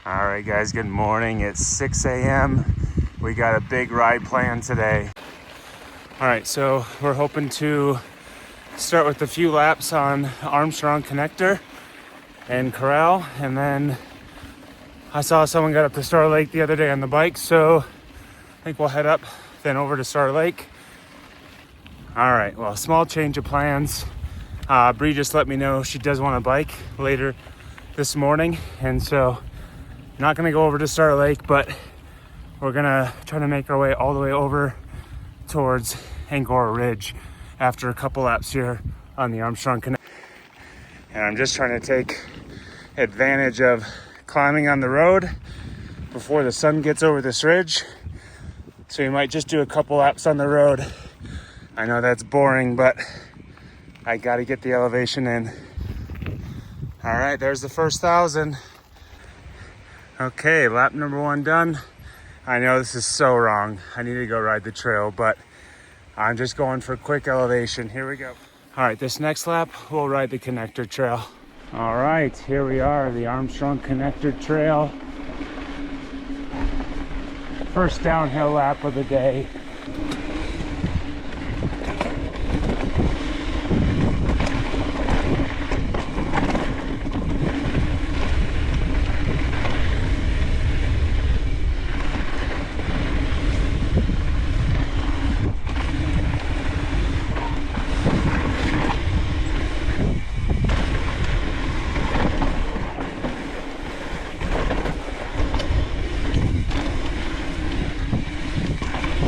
All right, guys, good morning. It's 6 a.m. We got a big ride planned today. All right, so we're hoping to start with a few laps on Armstrong Connector and Corral, and then I saw someone got up to Star Lake the other day on the bike, so I think we'll head up then over to Star Lake. All right, well, small change of plans. Bree just let me know she does want a bike later this morning, and so not gonna go over to Star Lake, but we're gonna try to make our way all the way over towards Angora Ridge after a couple laps here on the Armstrong Connect. And I'm just trying to take advantage of climbing on the road before the sun gets over this ridge. So we might just do a couple laps on the road. I know that's boring, but I gotta get the elevation in. All right, there's the first 1,000. Okay, lap number 1 done. I know this is so wrong. I need to go ride the trail, but I'm just going for quick elevation. Here we go. All right, this next lap, we'll ride the connector trail. All right, here we are, the Armstrong Connector Trail. First downhill lap of the day.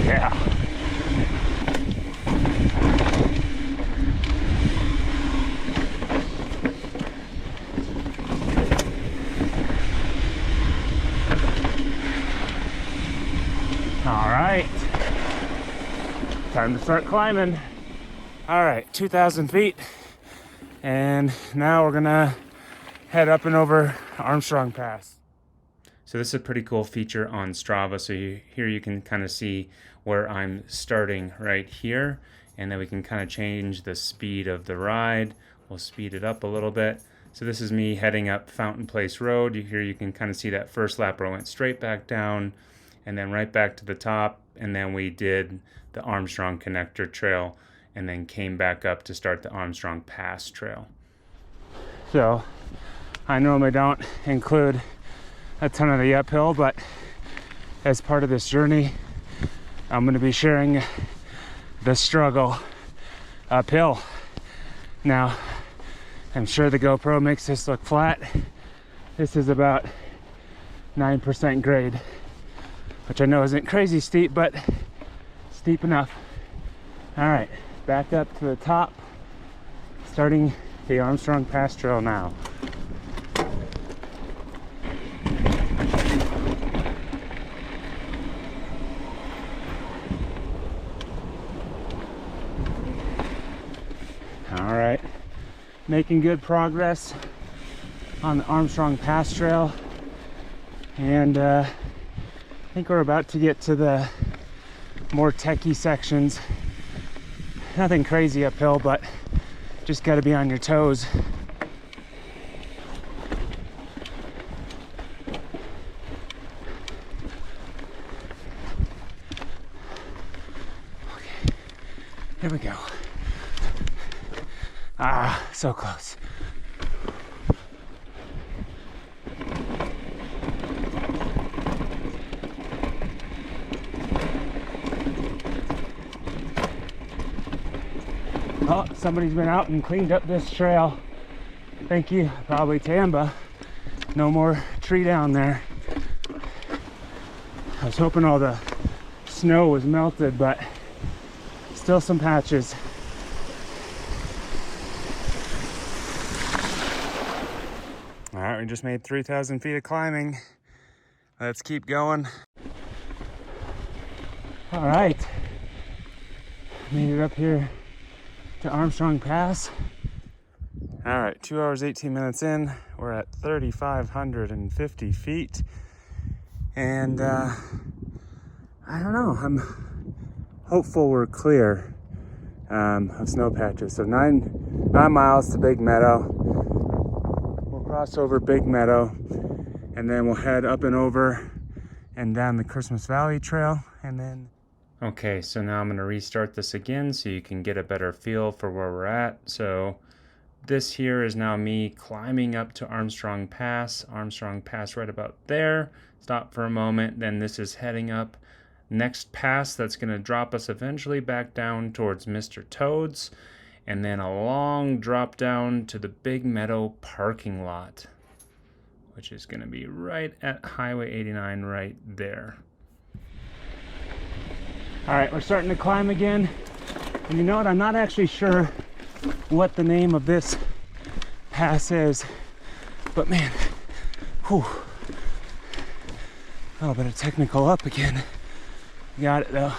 Yeah. All right. Time to start climbing. All right, 2,000 feet. And now we're gonna head up and over Armstrong Pass. So this is a pretty cool feature on Strava. So here you can kind of see where I'm starting right here, and then we can kind of change the speed of the ride. We'll speed it up a little bit. So this is me heading up Fountain Place Road. Here you can kind of see that first lap where I went straight back down and then right back to the top, and then we did the Armstrong Connector Trail and then came back up to start the Armstrong Pass Trail. So I normally don't include a ton of the uphill, but as part of this journey, I'm going to be sharing the struggle uphill. Now, I'm sure the GoPro makes this look flat. This is about 9% grade, which I know isn't crazy steep, but steep enough. All right, back up to the top, starting the Armstrong Pass Trail now. All right, making good progress on the Armstrong Pass Trail, and I think we're about to get to the more techie sections. Nothing crazy uphill, but just got to be on your toes. Okay, here we go. Ah, so close. Oh, somebody's been out and cleaned up this trail. Thank you, probably Tamba. No more tree down there. I was hoping all the snow was melted, but still some patches. All right, we just made 3,000 feet of climbing. Let's keep going. All right, made it up here to Armstrong Pass. All right, 2 hours, 18 minutes in. We're at 3,550 feet. And I don't know, I'm hopeful we're clear of snow patches. So 9 miles to Big Meadow. We'll cross over Big Meadow and then we'll head up and over and down the Christmas Valley Trail, and then... Okay, so now I'm going to restart this again so you can get a better feel for where we're at. So this here is now me climbing up to Armstrong Pass. Armstrong Pass right about there. Stop for a moment. Then this is heading up next pass that's going to drop us eventually back down towards Mr. Toad's. And then a long drop down to the Big Meadow parking lot, which is going to be right at Highway 89 right there. All right, we're starting to climb again. And you know what? I'm not actually sure what the name of this pass is, but man, whew, a little bit of technical up again. Got it though.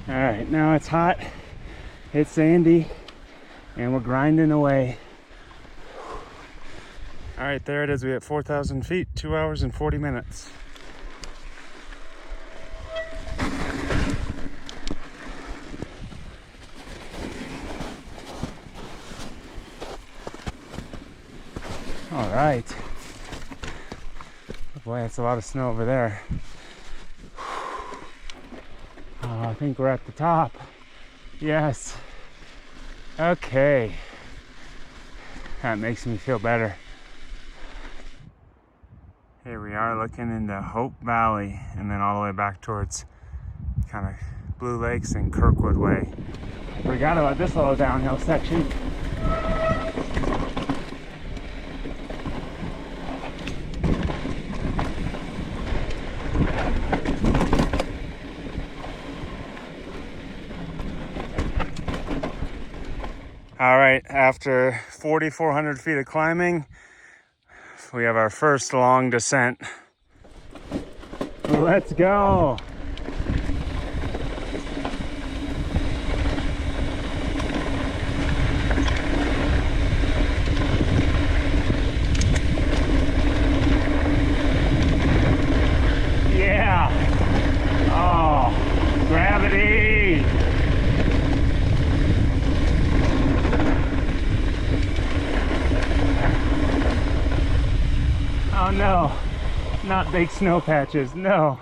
All right, now it's hot, it's sandy, and we're grinding away. All right, there it is. We hit 4,000 feet, 2 hours and 40 minutes. All right. Boy, that's a lot of snow over there. I think we're at the top. Yes. Okay. That makes me feel better. Here we are looking into Hope Valley and then all the way back towards kind of Blue Lakes and Kirkwood Way. Forgot about this little downhill section. All right, after 4,400 feet of climbing, we have our first long descent. Let's go. Yeah. Oh, gravity. Oh no, not big snow patches, no.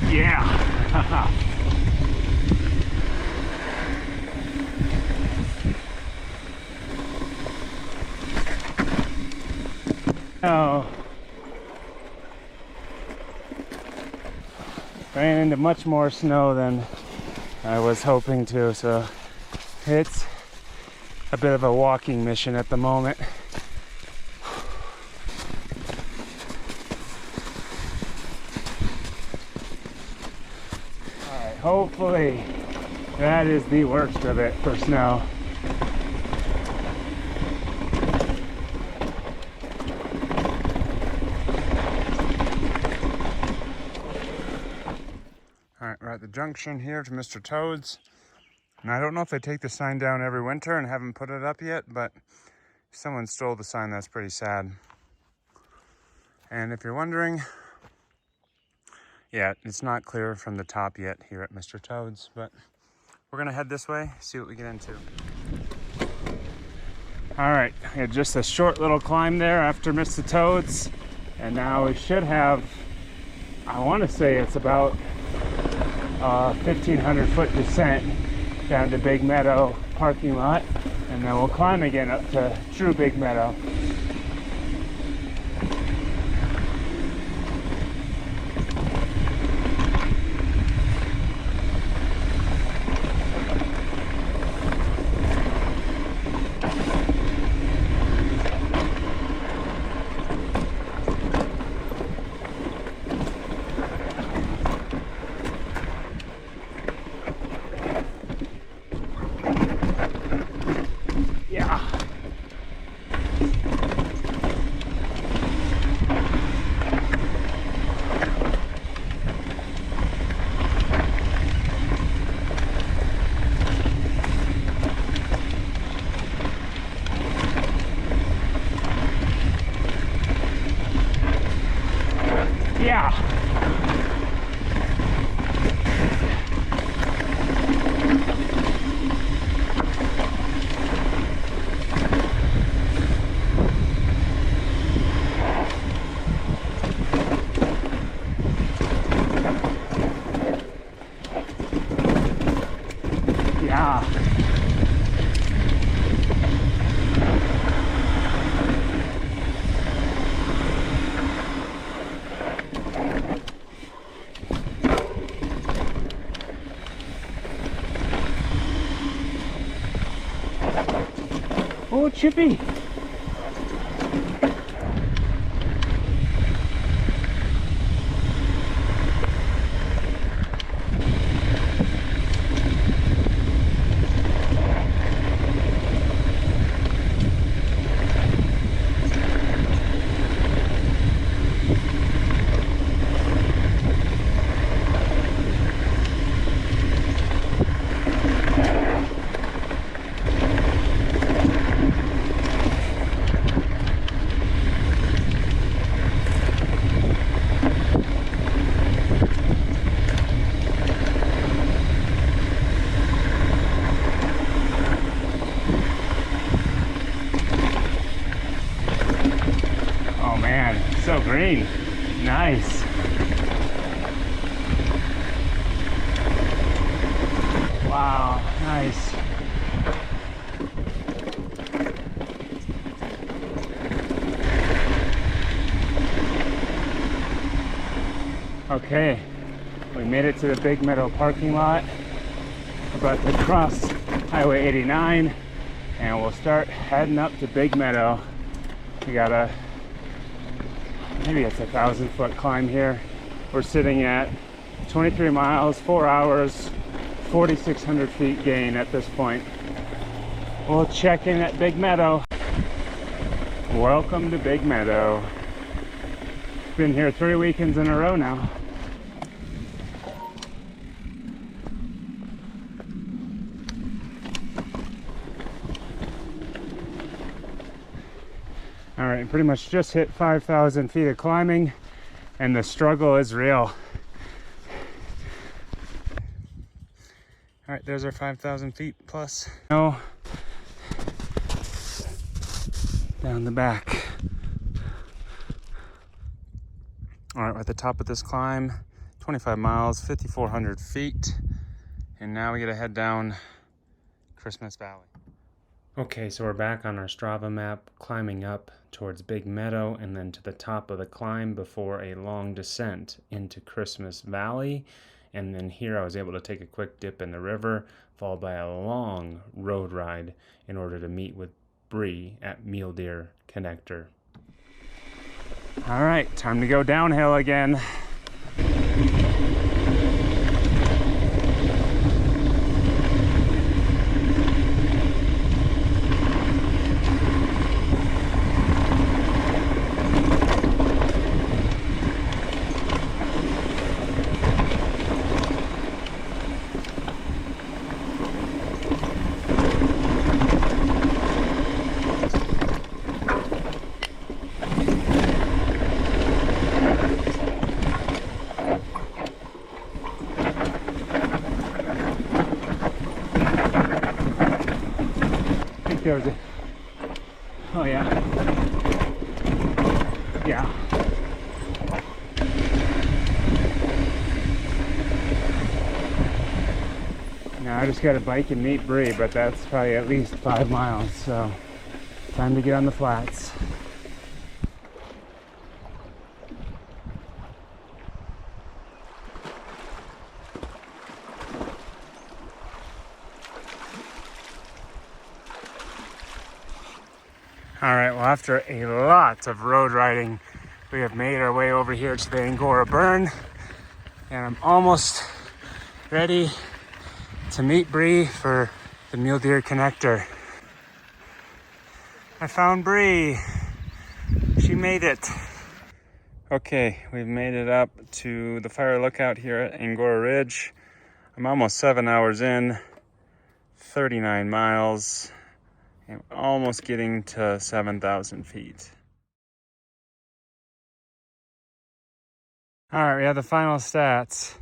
Yeah. Oh. Ran into much more snow than I was hoping to, so it's a bit of a walking mission at the moment. All right, hopefully that is the worst of it for snow. All right, we're at the junction here to Mr. Toad's. And I don't know if they take the sign down every winter and haven't put it up yet, but if someone stole the sign, that's pretty sad. And if you're wondering, yeah, it's not clear from the top yet here at Mr. Toad's, but we're gonna head this way, see what we get into. All right, just a short little climb there after Mr. Toad's, and now we should have, I wanna say it's about 1,500 foot descent down to Big Meadow parking lot, and then we'll climb again up to true Big Meadow. Yeah. Oh, Chippy. Oh man, so green. Nice. Wow, nice. Okay, we made it to the Big Meadow parking lot. We're about to cross Highway 89 and we'll start heading up to Big Meadow. We got maybe it's a 1,000-foot climb here. We're sitting at 23 miles, 4 hours, 4,600 feet gain at this point. We'll check in at Big Meadow. Welcome to Big Meadow. Been here 3 weekends in a row now. All right, pretty much just hit 5,000 feet of climbing and the struggle is real. All right, there's our 5,000 feet plus. Now, down the back. All right, we're at the top of this climb, 25 miles, 5,400 feet. And now we gotta head down Christmas Valley. Okay, so we're back on our Strava map, climbing up towards Big Meadow and then to the top of the climb before a long descent into Christmas Valley. And then here I was able to take a quick dip in the river, followed by a long road ride in order to meet with Bree at Mule Deer Connector. All right, time to go downhill again. There was a, oh yeah, yeah. Now I just got to bike and meet Bree, but that's probably at least 5 miles, so time to get on the flats. All right, well, after a lot of road riding, we have made our way over here to the Angora Burn, and I'm almost ready to meet Bree for the Mule Deer Connector. I found Bree. She made it. Okay, we've made it up to the fire lookout here at Angora Ridge. I'm almost 7 hours in, 39 miles. I'm almost getting to 7,000 feet. All right, we have the final stats.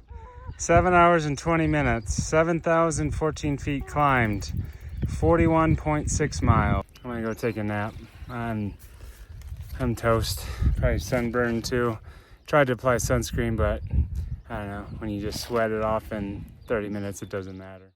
7 hours and 20 minutes, 7,014 feet climbed, 41.6 miles. I'm gonna go take a nap. I'm toast, probably sunburned too. Tried to apply sunscreen, but I don't know, when you just sweat it off in 30 minutes, it doesn't matter.